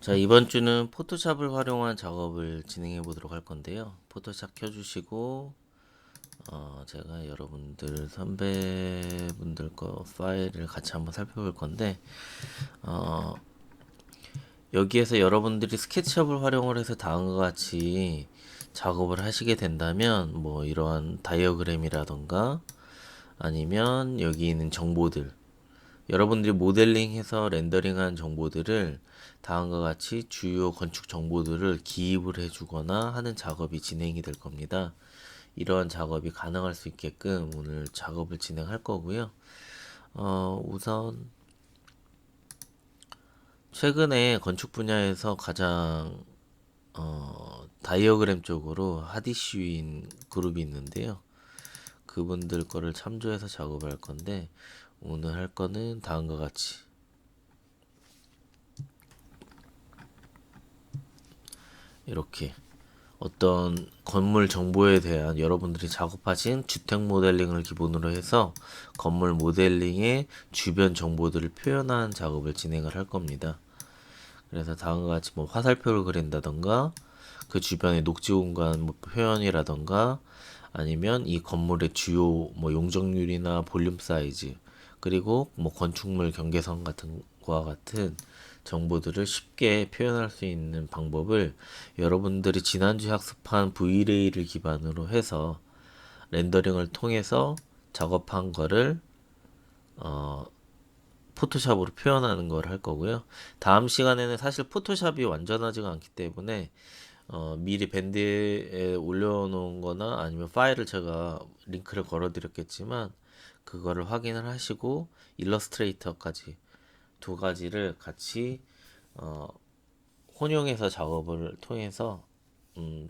자, 이번 주는 포토샵을 활용한 작업을 진행해 보도록 할 건데요. 포토샵 켜주시고, 제가 여러분들 선배분들 거 파일을 같이 한번 살펴볼 건데, 어, 여기에서 여러분들이 스케치업을 활용을 해서 다음과 같이 작업을 하시게 된다면, 뭐 이러한 다이어그램이라던가, 아니면 여기 있는 정보들, 여러분들이 모델링해서 렌더링한 정보들을 다음과 같이 주요 건축 정보들을 기입을 해주거나 하는 작업이 진행이 될 겁니다. 이러한 작업이 가능할 수 있게끔 오늘 작업을 진행할 거고요. 우선 최근에 건축 분야에서 가장 다이어그램 쪽으로 핫 이슈인 그룹이 있는데요. 그분들 거를 참조해서 작업을 할 건데 오늘 할 거는 다음과 같이 이렇게 어떤 건물 정보에 대한 여러분들이 작업하신 주택 모델링을 기본으로 해서 건물 모델링의 주변 정보들을 표현한 작업을 진행을 할 겁니다. 그래서 다음과 같이 뭐 화살표를 그린다던가 그 주변의 녹지 공간 뭐 표현이라던가 아니면 이 건물의 주요 뭐 용적률이나 볼륨 사이즈 그리고 뭐 건축물 경계선 같은 거와 같은 정보들을 쉽게 표현할 수 있는 방법을 여러분들이 지난주 학습한 V레이를 기반으로 해서 렌더링을 통해서 작업한 거를 포토샵으로 표현하는 걸 할 거고요. 다음 시간에는 사실 포토샵이 완전하지가 않기 때문에 미리 밴드에 올려놓은 거나 아니면 파일을 제가 링크를 걸어 드렸겠지만 그거를 확인을 하시고 일러스트레이터까지 두 가지를 같이 어, 혼용해서 작업을 통해서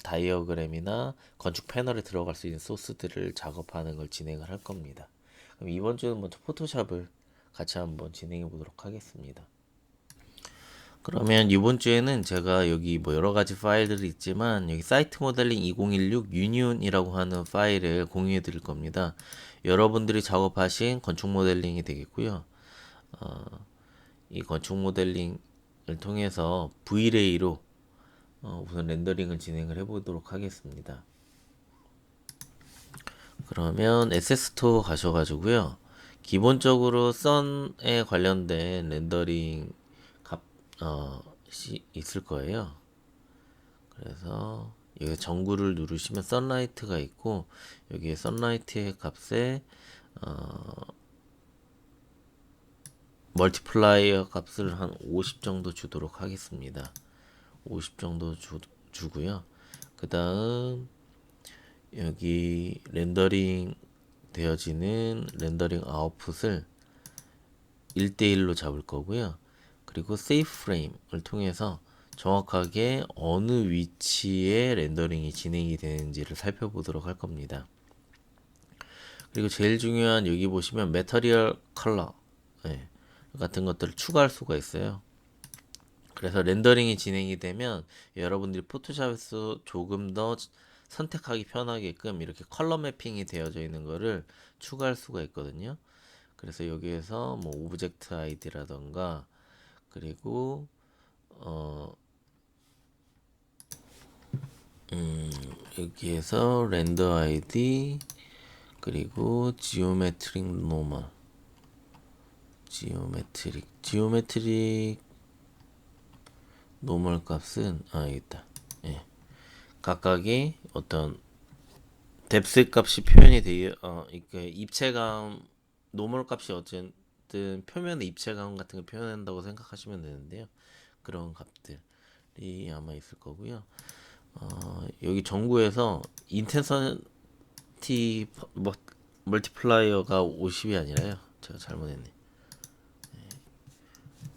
다이어그램이나 건축 패널에 들어갈 수 있는 소스들을 작업하는 걸 진행을 할 겁니다. 그럼 이번 주는 먼저 포토샵을 같이 한번 진행해 보도록 하겠습니다. 그러면 이번 주에는 제가 여기 뭐 여러 가지 파일들이 있지만 여기 사이트 모델링 2016 유니온이라고 하는 파일을 공유해 드릴 겁니다. 여러분들이 작업하신 건축 모델링이 되겠고요. 이 건축 모델링을 통해서 V레이로 우선 렌더링을 진행을 해 보도록 하겠습니다. 그러면 에셋스토어 가셔가지고요. 기본적으로 선에 관련된 렌더링 값, 있을 거예요. 그래서 여기 전구를 누르시면 선라이트가 있고 여기에 선라이트의 값에 멀티플라이어 값을 한 50 정도 주도록 하겠습니다. 50 정도 주고요. 그 다음 여기 렌더링 되어지는 렌더링 아웃풋을 1대1로 잡을 거고요. 그리고 세이프 프레임을 통해서 정확하게 어느 위치에 렌더링이 진행이 되는지를 살펴보도록 할 겁니다. 그리고 제일 중요한 여기 보시면 매터리얼 컬러 같은 것들을 추가할 수가 있어요. 그래서 렌더링이 진행이 되면 여러분들이 포토샵에서 조금 더 선택하기 편하게끔 이렇게 컬러 매핑이 되어져 있는 거를 추가할 수가 있거든요. 그래서 여기에서 뭐 오브젝트 아이디라던가 그리고 여기에서 렌더 아이디 그리고 지오메트릭 노멀 지오메트릭 노멀 값은 여기 있다. 예. 각각의 어떤 뎁스 값이 표현이 되어 이렇게 입체감 노멀 값이 어쨌든 표면의 입체감 같은 걸 표현한다고 생각하시면 되는데요. 그런 값들이 아마 있을 거고요. 여기 정구에서 인텐서티 멀티플라이어가 50이 아니라요. 제가 잘못했네.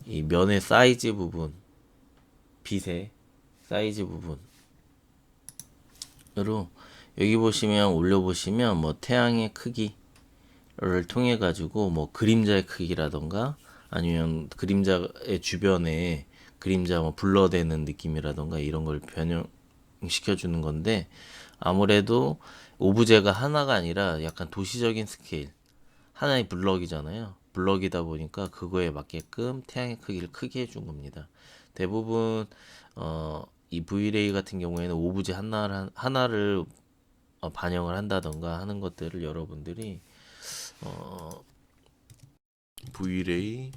이 면의 사이즈 부분, 빛의 사이즈 부분으로 여기 보시면 올려보시면 뭐 태양의 크기를 통해 가지고 뭐 그림자의 크기라던가 아니면 그림자의 주변에 그림자 뭐 블러되는 느낌이라던가 이런 걸 변형시켜 주는 건데 아무래도 오브제가 하나가 아니라 약간 도시적인 스케일 하나의 블럭이잖아요. 블럭이다 보니까 그거에 맞게끔 태양의 크기를 크게 해준 겁니다. 대부분 이 Vray 같은 경우에는 오브제 하나를 반영을 한다던가 하는 것들을 여러분들이 Vray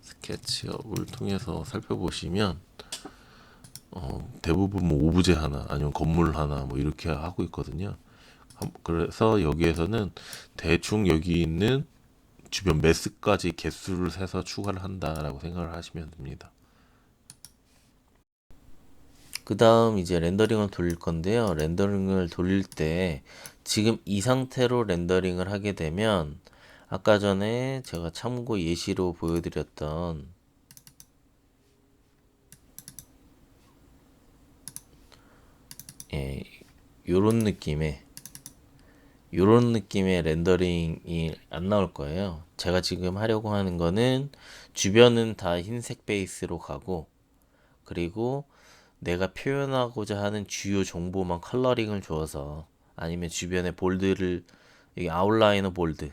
스케치업을 통해서 살펴보시면 대부분 뭐 오브제 하나 아니면 건물 하나 뭐 이렇게 하고 있거든요. 그래서 여기에서는 대충 여기 있는 주변 매스까지 개수를 세서 추가를 한다라고 생각을 하시면 됩니다. 그 다음 이제 렌더링을 돌릴 건데요. 렌더링을 돌릴 때 지금 이 상태로 렌더링을 하게 되면 아까 전에 제가 참고 예시로 보여드렸던 요런 느낌의 렌더링이 안 나올 거예요. 제가 지금 하려고 하는 거는 주변은 다 흰색 베이스로 가고, 그리고 내가 표현하고자 하는 주요 정보만 컬러링을 줘서, 아니면 주변에 볼드를, 여기 아웃라이너 볼드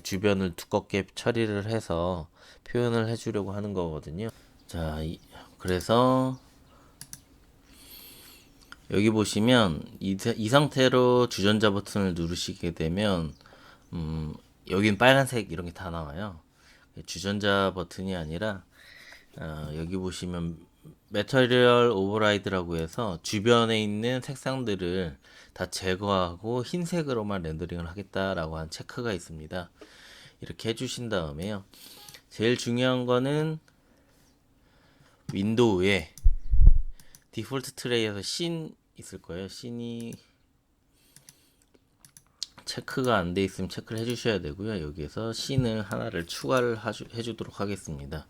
주변을 두껍게 처리를 해서 표현을 해주려고 하는 거거든요. 자, 그래서 여기 보시면 이 상태로 주전자 버튼을 누르시게 되면 여긴 빨간색 이런 게 다 나와요. 주전자 버튼이 아니라 여기 보시면 매터리얼 오버라이드라고 해서 주변에 있는 색상들을 다 제거하고 흰색으로만 렌더링을 하겠다라고 한 체크가 있습니다. 이렇게 해주신 다음에요. 제일 중요한 거는 윈도우에 디폴트 트레이에서 씬 있을 거예요. 씬이 체크가 안 돼 있으면 체크를 해주셔야 되고요. 여기에서 씬을 하나를 추가를 해주도록 하겠습니다.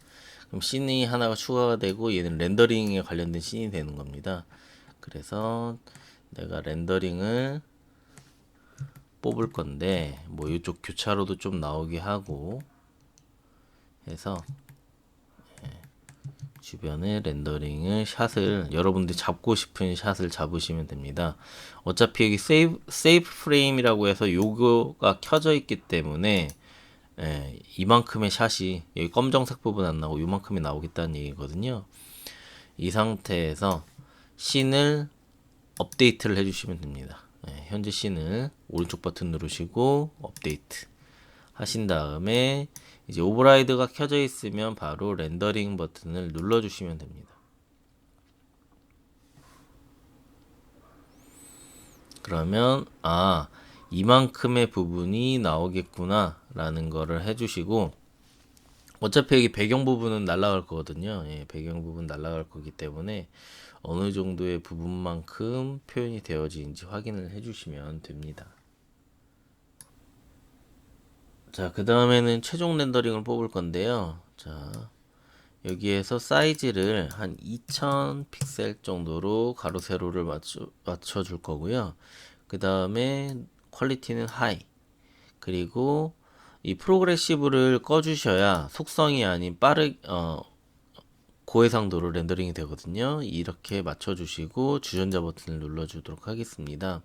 그럼 씬이 하나가 추가가 되고 얘는 렌더링에 관련된 씬이 되는 겁니다. 그래서 내가 렌더링을 뽑을 건데 뭐 이쪽 교차로도 좀 나오게 하고 해서 주변에 렌더링을 샷을 여러분들이 잡고 싶은 샷을 잡으시면 됩니다. 어차피 여기 세이브 프레임이라고 해서 요거가 켜져 있기 때문에 이만큼의 샷이 여기 검정색 부분 안 나오고 요만큼이 나오겠다는 얘기거든요. 이 상태에서 씬을 업데이트를 해주시면 됩니다. 현재 씬을 오른쪽 버튼 누르시고 업데이트 하신 다음에 이제 오버라이드가 켜져 있으면 바로 렌더링 버튼을 눌러주시면 됩니다. 그러면 이만큼의 부분이 나오겠구나 라는 거를 해주시고, 어차피 여기 배경 부분은 날아갈 거거든요. 배경 부분 날아갈 거기 때문에 어느 정도의 부분만큼 표현이 되어지는지 확인을 해주시면 됩니다. 자, 그 다음에는 최종 렌더링을 뽑을 건데요. 자, 여기에서 사이즈를 한 2000 픽셀 정도로 가로 세로를 맞춰줄 거고요. 그 다음에 퀄리티는 하이, 그리고 이 프로그레시브를 꺼주셔야 속성이 아닌 고해상도로 렌더링이 되거든요. 이렇게 맞춰주시고 주전자 버튼을 눌러주도록 하겠습니다.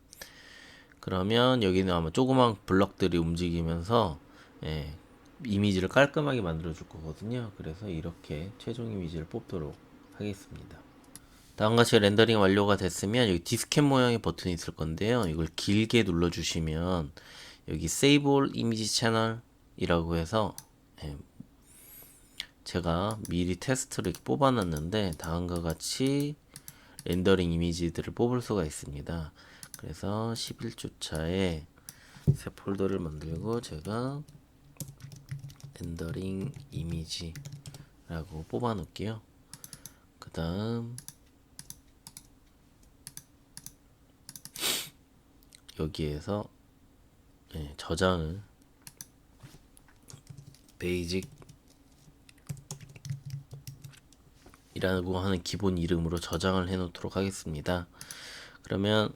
그러면 여기는 아마 조그만 블럭들이 움직이면서 이미지를 깔끔하게 만들어 줄 거거든요. 그래서 이렇게 최종 이미지를 뽑도록 하겠습니다. 다음같이 렌더링 완료가 됐으면 여기 디스켓 모양의 버튼이 있을 건데요. 이걸 길게 눌러 주시면 여기 Save All Image Channel 이라고 해서 제가 미리 테스트를 이렇게 뽑아 놨는데 다음과 같이 렌더링 이미지들을 뽑을 수가 있습니다. 그래서 11주차에 새 폴더를 만들고 제가 렌더링 이미지라고 뽑아 놓을게요. 그 다음 여기에서 저장을 베이직 이라고 하는 기본 이름으로 저장을 해 놓도록 하겠습니다. 그러면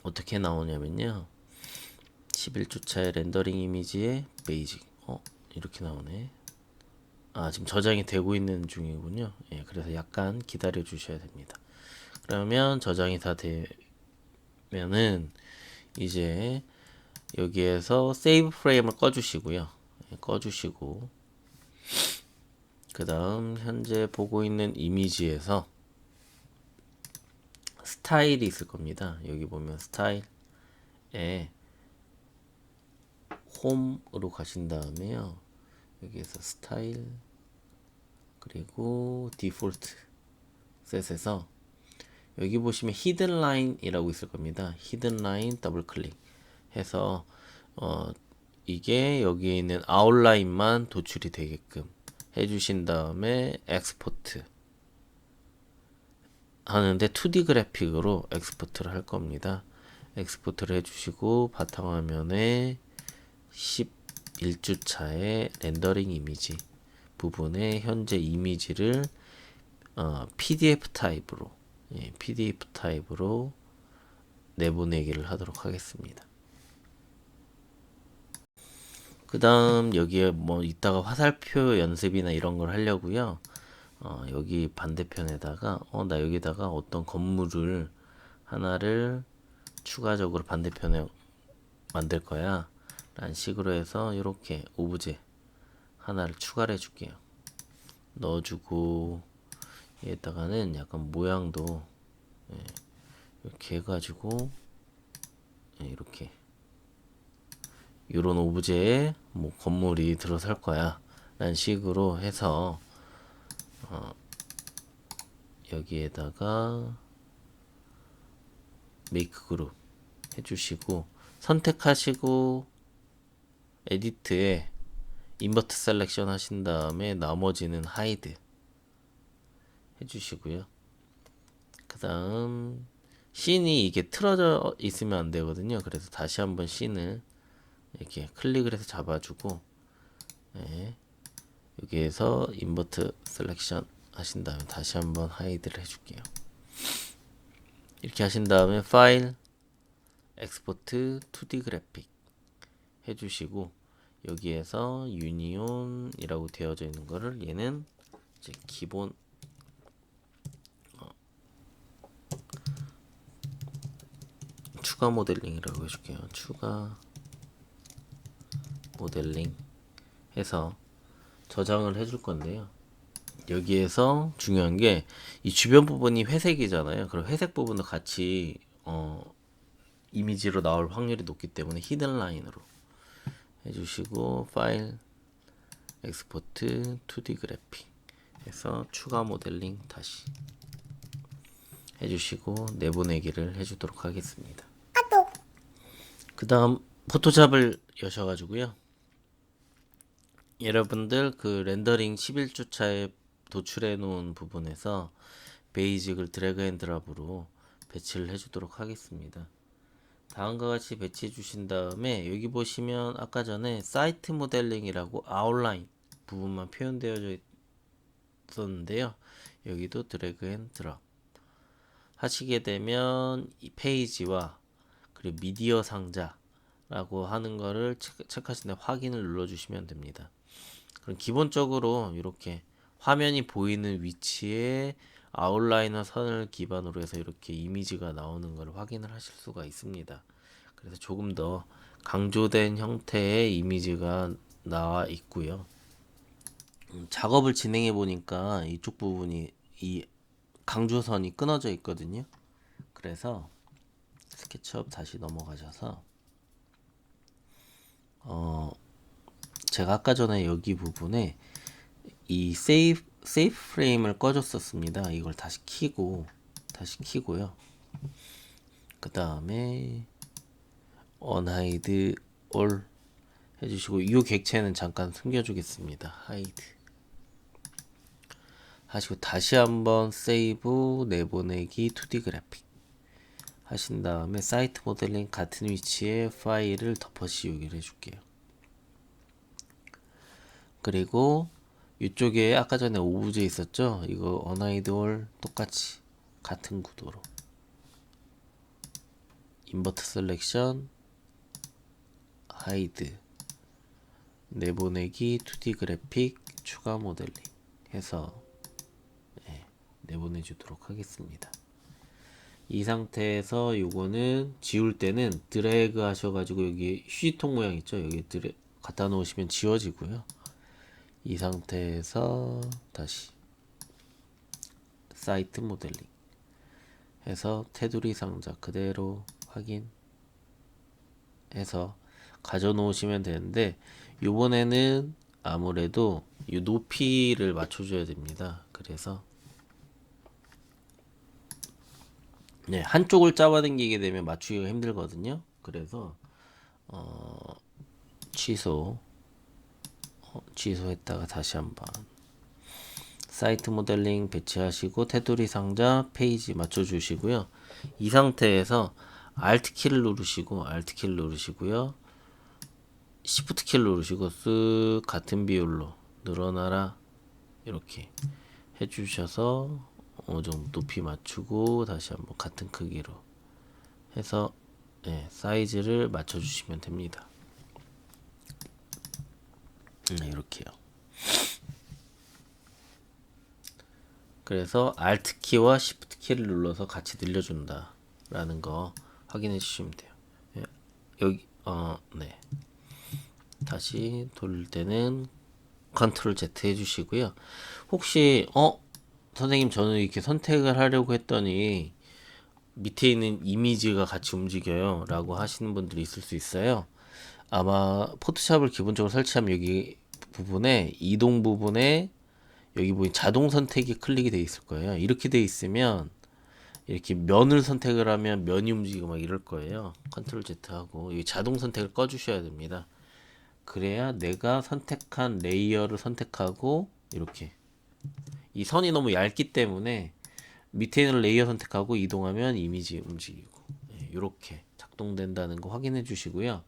어떻게 나오냐면요, 11주차의 렌더링 이미지에 베이직 이렇게 나오네. 지금 저장이 되고 있는 중이군요. 그래서 약간 기다려 주셔야 됩니다. 그러면 저장이 다 되면은 이제 여기에서 세이브 프레임을 꺼주시고요. 꺼주시고 그 다음 현재 보고 있는 이미지에서 스타일이 있을 겁니다. 여기 보면 스타일에 홈으로 가신 다음에요. 여기에서 스타일 그리고 디폴트 셋에서 여기 보시면 히든 라인이라고 있을 겁니다. 히든 라인 더블 클릭 해서 이게 여기에 있는 아웃라인만 도출이 되게끔 해주신 다음에 엑스포트 하는데 2D 그래픽으로 엑스포트를 할 겁니다. 엑스포트를 해주시고 바탕화면에 11주차의 렌더링 이미지 부분에 현재 이미지를 PDF 타입으로 PDF 타입으로 내보내기를 하도록 하겠습니다. 그 다음 여기에 뭐 이따가 화살표 연습이나 이런 걸 하려고요. 여기 반대편에다가 나 여기다가 어떤 건물을 하나를 추가적으로 반대편에 만들 거야 라는 식으로 해서 이렇게 오브제 하나를 추가를 해줄게요. 넣어주고 여기다가는 약간 모양도 이렇게 해가지고 이렇게 이런 오브제에 뭐 건물이 들어설 거야 라는 식으로 해서 여기에다가 메이크 그룹 해주시고 선택하시고 에디트에 인버트 셀렉션 하신 다음에 나머지는 하이드 해주시고요. 그 다음 씬이 이게 틀어져 있으면 안 되거든요. 그래서 다시 한번 씬을 이렇게 클릭을 해서 잡아주고 여기에서 인버트 셀렉션 하신 다음에 다시 한번 하이드를 해줄게요. 이렇게 하신 다음에 파일 엑스포트 2D 그래픽 해주시고 여기에서 유니온이라고 되어져 있는 거를 얘는 이제 기본 추가 모델링이라고 해줄게요. 추가 모델링 해서 저장을 해줄 건데요. 여기에서 중요한 게 이 주변 부분이 회색이잖아요. 그럼 회색 부분도 같이 이미지로 나올 확률이 높기 때문에 히든 라인으로 해주시고 파일 엑스포트 2D 그래픽 해서 추가 모델링 다시 해주시고 내보내기를 해주도록 하겠습니다. 그 다음 포토샵을 여셔가지고요. 여러분들 그 렌더링 11주차에 도출해 놓은 부분에서 베이직을 드래그 앤 드랍으로 배치를 해주도록 하겠습니다. 다음과 같이 배치해 주신 다음에 여기 보시면 아까 전에 사이트 모델링이라고 아웃라인 부분만 표현되어 있었는데요. 여기도 드래그 앤 드랍 하시게 되면 이 페이지와 그리고 미디어 상자라고 하는 거를 체크하신 데 확인을 눌러주시면 됩니다. 그럼 기본적으로 이렇게 화면이 보이는 위치에 아웃라이너 선을 기반으로 해서 이렇게 이미지가 나오는 걸 확인을 하실 수가 있습니다. 그래서 조금 더 강조된 형태의 이미지가 나와 있고요. 작업을 진행해 보니까 이쪽 부분이 이 강조선이 끊어져 있거든요. 그래서 스케치업 다시 넘어가셔서 제가 아까 전에 여기 부분에 이 세이프 프레임을 꺼줬었습니다. 이걸 다시 키고요. 그 다음에 unhide all 해주시고 이 객체는 잠깐 숨겨주겠습니다. hide 하시고 다시 한번 세이브 내보내기 2D 그래픽 하신 다음에 사이트 모델링 같은 위치에 파일을 덮어 씌우기를 해줄게요. 그리고 이쪽에 아까 전에 오브제 있었죠? 이거 unhide all 똑같이 같은 구도로 인버트 셀렉션 하이드 내보내기 2D 그래픽 추가 모델링 해서 내보내 주도록 하겠습니다. 이 상태에서 요거는 지울 때는 드래그 하셔가지고 여기 휴지통 모양 있죠? 여기 갖다 놓으시면 지워지고요. 이 상태에서 다시 사이트 모델링 해서 테두리 상자 그대로 확인해서 가져 놓으시면 되는데, 요번에는 아무래도 이 높이를 맞춰줘야 됩니다. 그래서 네, 한쪽을 잡아당기게 되면 맞추기가 힘들거든요. 그래서 취소, 취소했다가 다시 한번 사이트 모델링 배치하시고 테두리 상자 페이지 맞춰주시고요. 이 상태에서 Alt 키를 누르시고 Alt 키를 누르시고요. Shift 키를 누르시고 쓱 같은 비율로 늘어나라 이렇게 해주셔서 어느 정도 높이 맞추고 다시 한번 같은 크기로 해서 네, 사이즈를 맞춰주시면 됩니다. 네, 이렇게요. 그래서 Alt 키와 Shift 키를 눌러서 같이 늘려준다 라는 거 확인해 주시면 돼요. 예, 여기 네, 다시 돌릴 때는 컨트롤 Z 해주시고요. 혹시 선생님 저는 이렇게 선택을 하려고 했더니 밑에 있는 이미지가 같이 움직여요 라고 하시는 분들이 있을 수 있어요. 아마 포토샵을 기본적으로 설치하면 여기 부분에 이동 부분에 여기 보인 자동 선택이 클릭이 돼 있을 거예요. 이렇게 돼 있으면 이렇게 면을 선택을 하면 면이 움직이고 막 이럴 거예요. 컨트롤 Z 하고 이 자동 선택을 꺼 주셔야 됩니다. 그래야 내가 선택한 레이어를 선택하고 이렇게 이 선이 너무 얇기 때문에 밑에 있는 레이어 선택하고 이동하면 이미지 움직이고 이렇게 작동된다는 거 확인해 주시고요.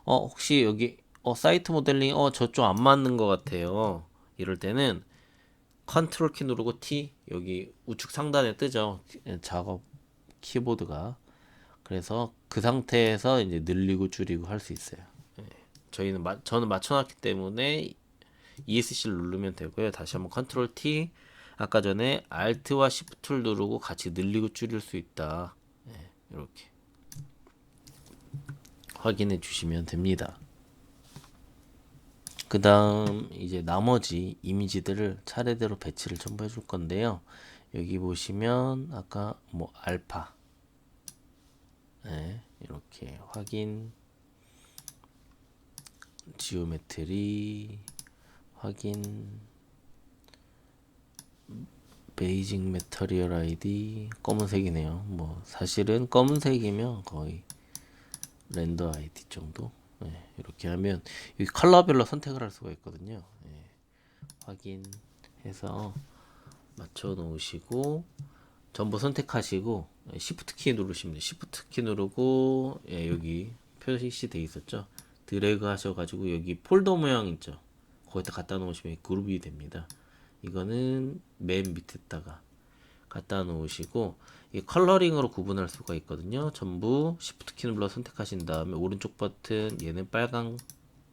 혹시 여기 사이트 모델링 저 좀 안 맞는 것 같아요. 이럴 때는 컨트롤 키 누르고 T 여기 우측 상단에 뜨죠. 작업 키보드가. 그래서 그 상태에서 이제 늘리고 줄이고 할 수 있어요. 저는 맞춰놨기 때문에 ESC를 누르면 되고요. 다시 한번 컨트롤 T 아까 전에 Alt와 Shift를 누르고 같이 늘리고 줄일 수 있다. 이렇게 확인해 주시면 됩니다. 그 다음 이제 나머지 이미지들을 차례대로 배치를 전부 해줄 건데요. 여기 보시면 아까 뭐 알파 이렇게 확인, 지오메트리 확인, 베이직 메터리얼 아이디 검은색이네요. 뭐 사실은 검은색이면 거의 렌더 아이디 정도. 이렇게 하면 이 컬러별로 선택을 할 수가 있거든요. 확인해서 맞춰 놓으시고 전부 선택하시고 Shift 키 누르시면 돼요. Shift 키 누르고 여기 표시 돼 있었죠. 드래그 하셔가지고 여기 폴더 모양 있죠. 거기다 갖다 놓으시면 그룹이 됩니다. 이거는 맨 밑에다가 갖다 놓으시고 이 컬러링으로 구분할 수가 있거든요. 전부 Shift 키 눌러 선택하신 다음에 오른쪽 버튼 얘는 빨강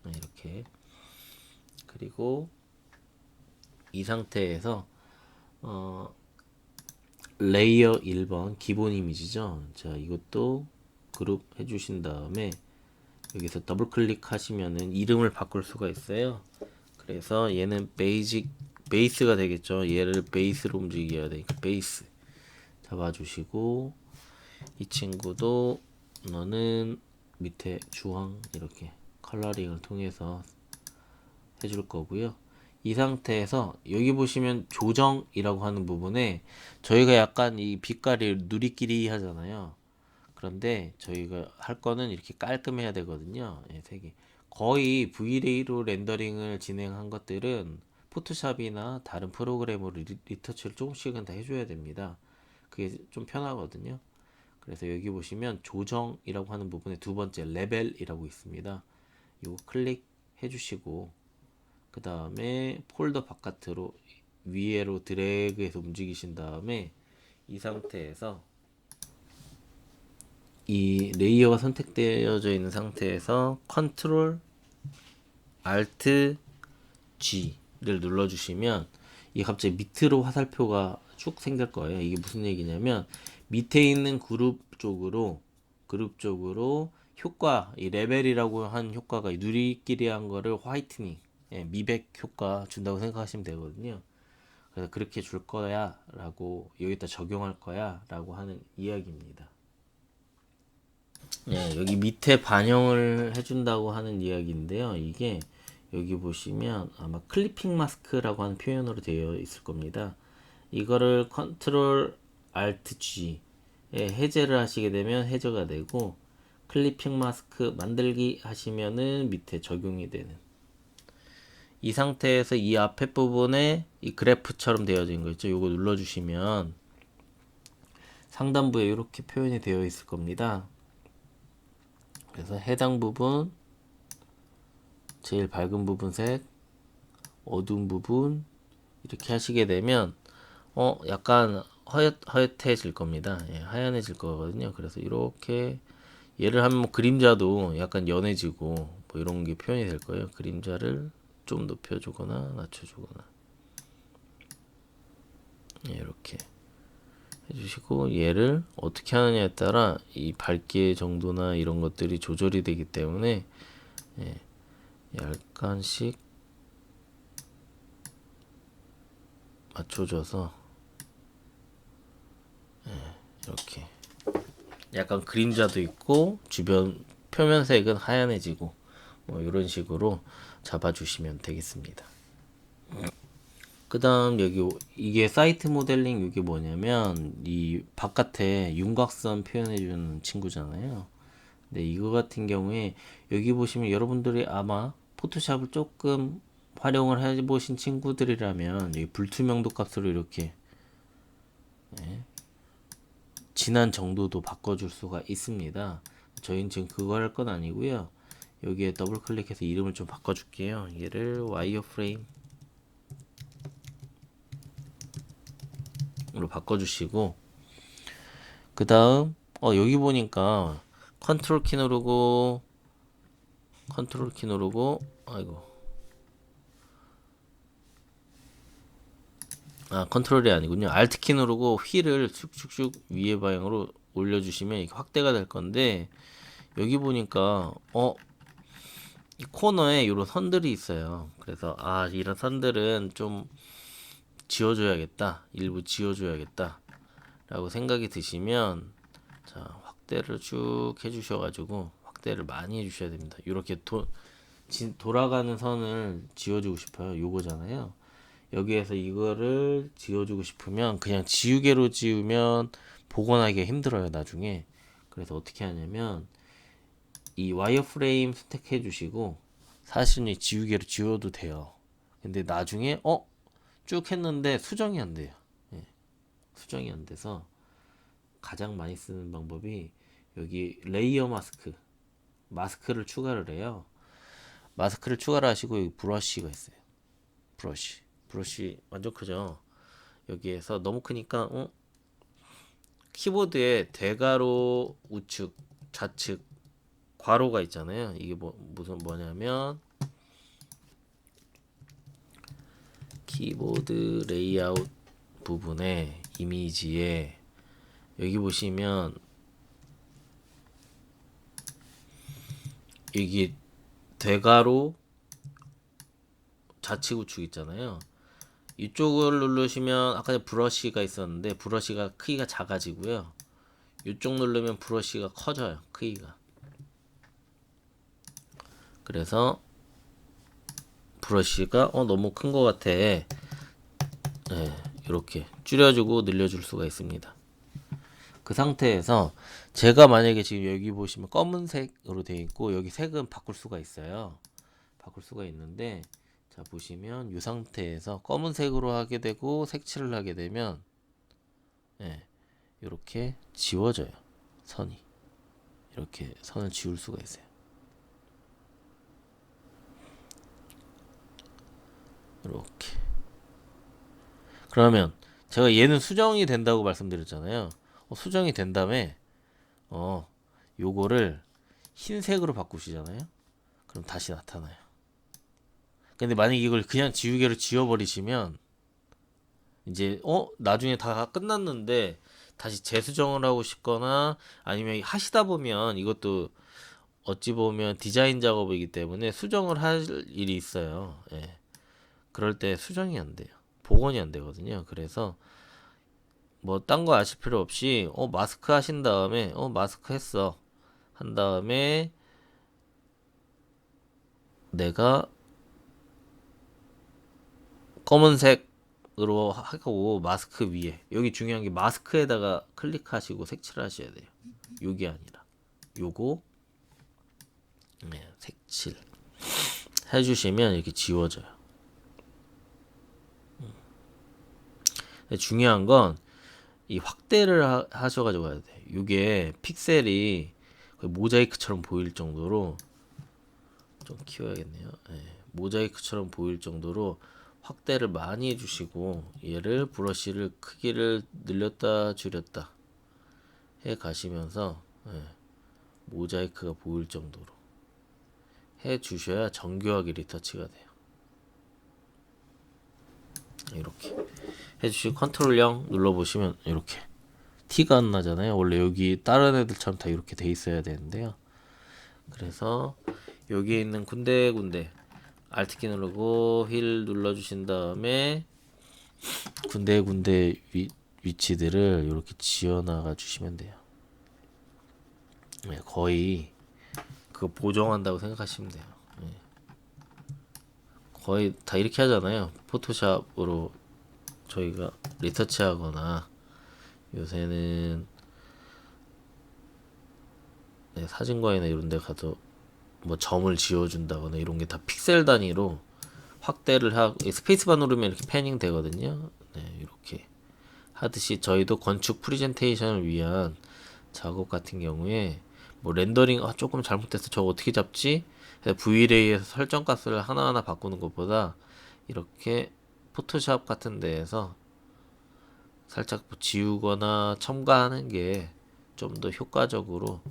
이렇게 그리고 이 상태에서 레이어 1번 기본 이미지죠. 자, 이것도 그룹 해주신 다음에 여기서 더블 클릭하시면은 이름을 바꿀 수가 있어요. 그래서 얘는 베이스가 되겠죠. 얘를 베이스로 움직여야 되니까 베이스 잡아주시고 이 친구도 너는 밑에 주황 이렇게 컬러링을 통해서 해줄 거고요. 이 상태에서 여기 보시면 조정이라고 하는 부분에 저희가 약간 이 빛깔이 누리끼리 하잖아요. 그런데 저희가 할 거는 이렇게 깔끔해야 되거든요. 색이 거의 V-Ray로 렌더링을 진행한 것들은 포토샵이나 다른 프로그램으로 리터치를 조금씩은 다 해줘야 됩니다. 그게 좀 편하거든요. 그래서 여기 보시면 조정이라고 하는 부분에 두 번째 레벨이라고 있습니다. 이거 클릭해 주시고 그 다음에 폴더 바깥으로 위에로 드래그해서 움직이신 다음에 이 상태에서 이 레이어가 선택되어져 있는 상태에서 컨트롤 Alt G를 눌러주시면 이게 갑자기 밑으로 화살표가 쭉 생길 거예요. 이게 무슨 얘기냐면 밑에 있는 그룹 쪽으로 효과, 이 레벨이라고 한 효과가 누리끼리 한 거를 화이트닝 미백 효과 준다고 생각하시면 되거든요. 그래서 그렇게 줄 거야 라고 여기다 적용할 거야 라고 하는 이야기입니다. 여기 밑에 반영을 해준다고 하는 이야기인데요. 이게 여기 보시면 아마 클리핑 마스크라고 하는 표현으로 되어 있을 겁니다. 이거를 컨트롤 알트 G에 해제를 하시게 되면 해제가 되고, 클리핑 마스크 만들기 하시면은 밑에 적용이 되는, 이 상태에서 이 앞에 부분에 이 그래프처럼 되어진 거 있죠. 요거 눌러주시면 상단부에 이렇게 표현이 되어 있을 겁니다. 그래서 해당 부분, 제일 밝은 부분 색, 어두운 부분 이렇게 하시게 되면 약간 허옅해질 겁니다. 하얀해질 거거든요. 그래서 이렇게 얘를 하면 뭐 그림자도 약간 연해지고 뭐 이런 게 표현이 될 거예요. 그림자를 좀 높여주거나 낮춰주거나 이렇게 해주시고, 얘를 어떻게 하느냐에 따라 이 밝기 정도나 이런 것들이 조절이 되기 때문에 약간씩 맞춰줘서 이렇게 약간 그림자도 있고 주변 표면색은 하얀해지고 뭐 이런 식으로 잡아주시면 되겠습니다. 그 다음 여기 이게 사이트 모델링, 이게 뭐냐면 이 바깥에 윤곽선 표현해주는 친구잖아요. 근데 이거 같은 경우에 여기 보시면 여러분들이 아마 포토샵을 조금 활용을 해보신 친구들이라면 여기 불투명도 값으로 이렇게 진한 정도도 바꿔줄 수가 있습니다. 저희는 지금 그거 할 건 아니고요. 여기에 더블 클릭해서 이름을 좀 바꿔줄게요. 얘를 와이어프레임으로 바꿔주시고, 그 다음 여기 보니까 컨트롤 키 누르고 아이고, 컨트롤이 아니군요. 알트 키 누르고 휠을 슉슉슉 위에 방향으로 올려주시면 이게 확대가 될 건데, 여기 보니까 이 코너에 이런 선들이 있어요. 그래서 이런 선들은 좀 지워줘야겠다, 일부 지워줘야겠다 라고 생각이 드시면, 자, 확대를 쭉 해주셔가지고 확대를 많이 해주셔야 됩니다. 이렇게 돌아가는 선을 지워주고 싶어요. 요거잖아요. 여기에서 이거를 지워주고 싶으면 그냥 지우개로 지우면 복원하기가 힘들어요, 나중에. 그래서 어떻게 하냐면 이 와이어프레임 선택해 주시고, 사실은 이 지우개로 지워도 돼요. 근데 나중에 쭉 했는데 수정이 안 돼요. 수정이 안 돼서 가장 많이 쓰는 방법이 여기 레이어 마스크를 추가를 해요. 마스크를 추가를 하시고 여기 브러쉬가 있어요. 브러쉬 완전 크죠. 여기에서 너무 크니까 키보드에 대괄호 우측 좌측 괄호가 있잖아요. 이게 뭐냐면 키보드 레이아웃 부분에 이미지에 여기 보시면 여기 대괄호 좌측 우측 있잖아요. 이쪽을 누르시면 아까 브러쉬가 있었는데 브러쉬가 크기가 작아지고요. 이쪽 누르면 브러쉬가 커져요, 크기가. 그래서 브러쉬가 너무 큰 것 같아, 이렇게 줄여주고 늘려줄 수가 있습니다. 그 상태에서 제가 만약에 지금 여기 보시면 검은색으로 되어 있고 여기 색은 바꿀 수가 있어요. 바꿀 수가 있는데, 자 보시면 이 상태에서 검은색으로 하게 되고 색칠을 하게 되면 이렇게 지워져요. 선이 이렇게 선을 지울 수가 있어요. 이렇게. 그러면 제가 얘는 수정이 된다고 말씀드렸잖아요. 수정이 된 다음에 요거를 흰색으로 바꾸시잖아요. 그럼 다시 나타나요. 근데 만약에 이걸 그냥 지우개로 지워버리시면 이제 나중에 다 끝났는데 다시 재수정을 하고 싶거나 아니면 하시다 보면 이것도 어찌 보면 디자인 작업이기 때문에 수정을 할 일이 있어요. 예. 그럴 때 수정이 안 돼요. 복원이 안 되거든요. 그래서 뭐 딴 거 아실 필요 없이 마스크 하신 다음에 마스크 했어 한 다음에 내가 검은색으로 하고 마스크 위에 여기 중요한 게 마스크에다가 클릭하시고 색칠 하셔야 돼요. 요게 아니라 요거 네, 색칠 해주시면 이렇게 지워져요. 중요한 건 이 확대를 하셔가지고 가야 돼. 이게 픽셀이 거의 모자이크처럼 보일 정도로 좀 키워야겠네요. 네, 모자이크처럼 보일 정도로 확대를 많이 해주시고 얘를 브러쉬를 크기를 늘렸다 줄였다 해 가시면서 모자이크가 보일 정도로 해 주셔야 정교하게 리터치가 돼요. 이렇게 해주시고 컨트롤 0 눌러보시면 이렇게 티가 안 나잖아요. 원래 여기 다른 애들처럼 다 이렇게 돼 있어야 되는데요. 그래서 여기에 있는 군데군데 Alt키 누르고 휠 눌러주신 다음에 군데군데 위치들을 이렇게 지어나가 주시면 돼요. 네, 거의 그거 보정한다고 생각하시면 돼요. 네. 거의 다 이렇게 하잖아요. 포토샵으로 저희가 리터치 하거나 요새는 사진관이나 이런 데 가도 뭐 점을 지워준다거나 이런 게 다 픽셀 단위로 확대를 하고 스페이스바 누르면 이렇게 패닝 되거든요. 네, 이렇게 하듯이 저희도 건축 프레젠테이션을 위한 작업 같은 경우에 뭐 렌더링 조금 잘못돼서 저거 어떻게 잡지? V레이에서 설정 값을 하나하나 바꾸는 것보다 이렇게 포토샵 같은 데에서 살짝 뭐 지우거나 첨가하는 게 좀 더 효과적으로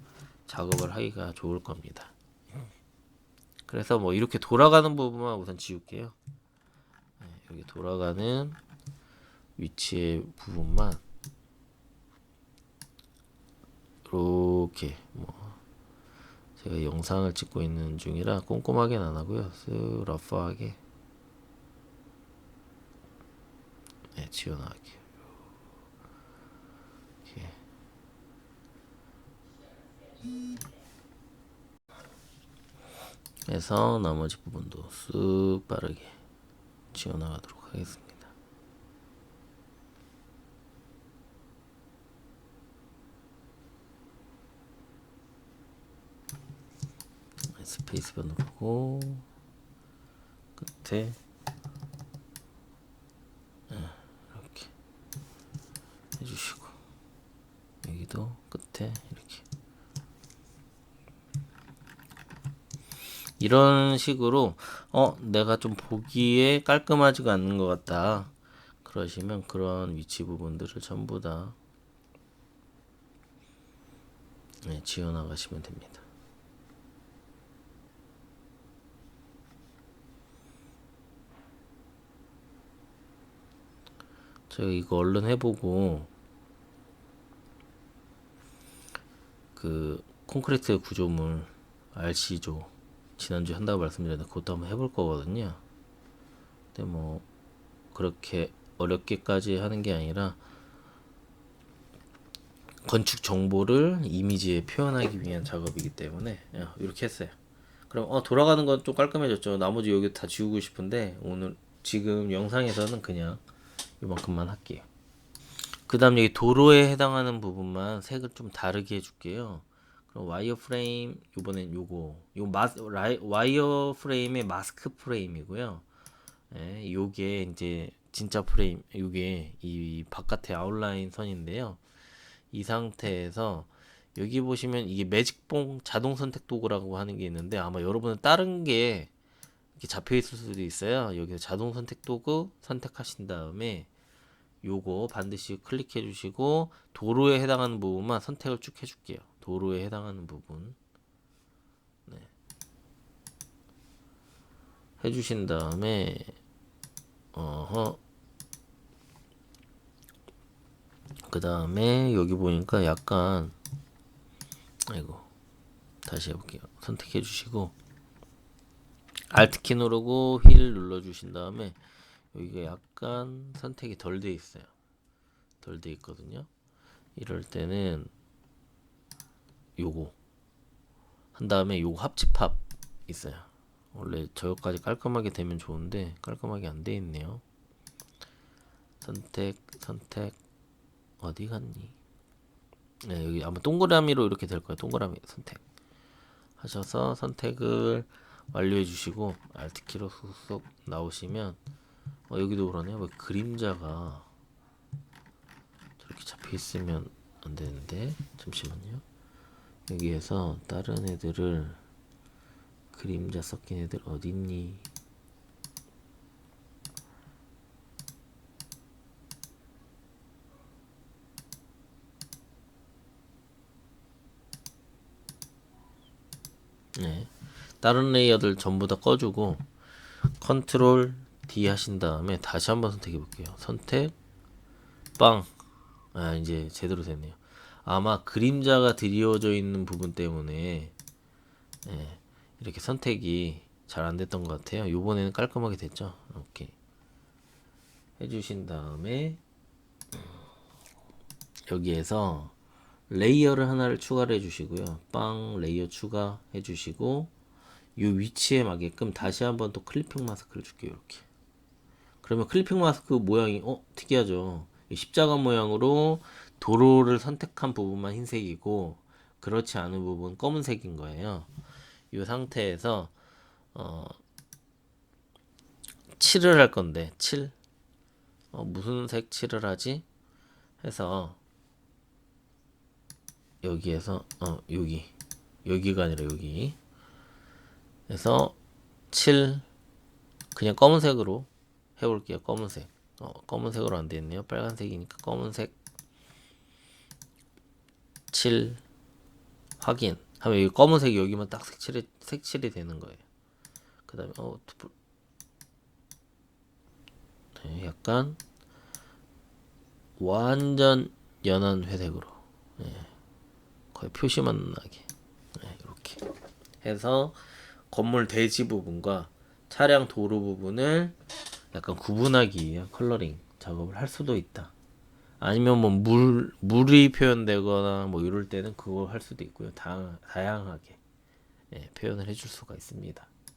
작업을 하기가 좋을 겁니다. 그래서 뭐 이렇게 돌아가는 부분만 우선 지울게요. 여기 돌아가는 위치의 부분만 이렇게 뭐 제가 영상을 찍고 있는 중이라 꼼꼼하게는 안 하고요. 쓱 러프하게 지워나갈게요. 이렇게 해서 나머지 부분도 쓱 빠르게 지워나가도록 하겠습니다. 스페이스바 누르고 끝에 이렇게 해주시고 여기도 끝에 이렇게 이런 식으로 내가 좀 보기에 깔끔하지가 않는 것 같다 그러시면 그런 위치 부분들을 전부 다 지워나가시면 됩니다. 제가 이거 얼른 해보고 그 콘크리트 구조물 RC조 지난주에 한다고 말씀드렸는데 그것도 한번 해볼 거거든요. 근데 뭐 그렇게 어렵게까지 하는 게 아니라 건축 정보를 이미지에 표현하기 위한 작업이기 때문에 이렇게 했어요. 그럼 돌아가는 건 좀 깔끔해졌죠. 나머지 여기 다 지우고 싶은데 오늘 지금 영상에서는 그냥 이만큼만 할게요. 그 다음 여기 도로에 해당하는 부분만 색을 좀 다르게 해줄게요. 그럼 와이어 프레임 이번엔 요거 와이어 프레임의 마스크 프레임이고요. 요게 이제 진짜 프레임 요게 이 바깥의 아웃라인 선인데요. 이 상태에서 여기 보시면 이게 매직봉 자동 선택 도구라고 하는 게 있는데 아마 여러분은 다른 게 이렇게 잡혀 있을 수도 있어요. 여기서 자동 선택 도구 선택하신 다음에 요거 반드시 클릭해 주시고 도로에 해당하는 부분만 선택을 쭉 해줄게요. 도로에 해당하는 부분 해주신 다음에 그 다음에 여기 보니까 약간 아이고 다시 해볼게요. 선택해 주시고 Alt키 누르고 휠 눌러 주신 다음에 여기가 약간 선택이 덜 돼 있어요. 덜 돼 있거든요. 이럴 때는 요거 한 다음에 요거 합집합 있어요. 원래 저기까지 깔끔하게 되면 좋은데 깔끔하게 안 돼 있네요. 선택 어디 갔니? 네, 여기 아마 동그라미로 이렇게 될 거예요. 동그라미 선택 하셔서 선택을 완료해 주시고 Alt키로 쏙 나오시면 여기도 그러네요. 왜 그림자가 저렇게 잡혀 있으면 안 되는데 잠시만요. 여기에서 다른 애들을 그림자 섞인 애들 어디 있니? 네. 다른 레이어들 전부 다 꺼주고 컨트롤 D 하신 다음에 다시 한번 선택해 볼게요. 선택 빵. 이제 제대로 됐네요. 아마 그림자가 드리워져 있는 부분 때문에 이렇게 선택이 잘 안 됐던 것 같아요. 요번에는 깔끔하게 됐죠. 오케이. 해주신 다음에 여기에서 레이어를 하나를 추가를 해주시고요. 빵 레이어 추가해 주시고 이 위치에 맞게끔 다시 한번 또 클리핑 마스크를 줄게요. 이렇게. 그러면 클리핑 마스크 모양이 특이하죠. 이 십자가 모양으로 도로를 선택한 부분만 흰색이고 그렇지 않은 부분 검은색인 거예요. 이 상태에서 칠을 할 건데 칠 무슨 색 칠을 하지? 해서 여기에서 여기가 아니라 여기 해서 칠 그냥 검은색으로 해볼게요. 검은색 검은색으로 안 되겠네요. 빨간색이니까 검은색 칠 확인 하면 여기 검은색이 여기만 딱 색칠이 되는 거예요. 그 다음에 네, 약간 완전 연한 회색으로 거의 표시만 나게 이렇게 해서 건물 대지 부분과 차량 도로 부분을 약간 구분하기 위한 컬러링 작업을 할 수도 있다. 아니면 뭐 물이 표현되거나 뭐 이럴 때는 그거 할 수도 있고요. 다양하게 표현을 해줄 수가 있습니다.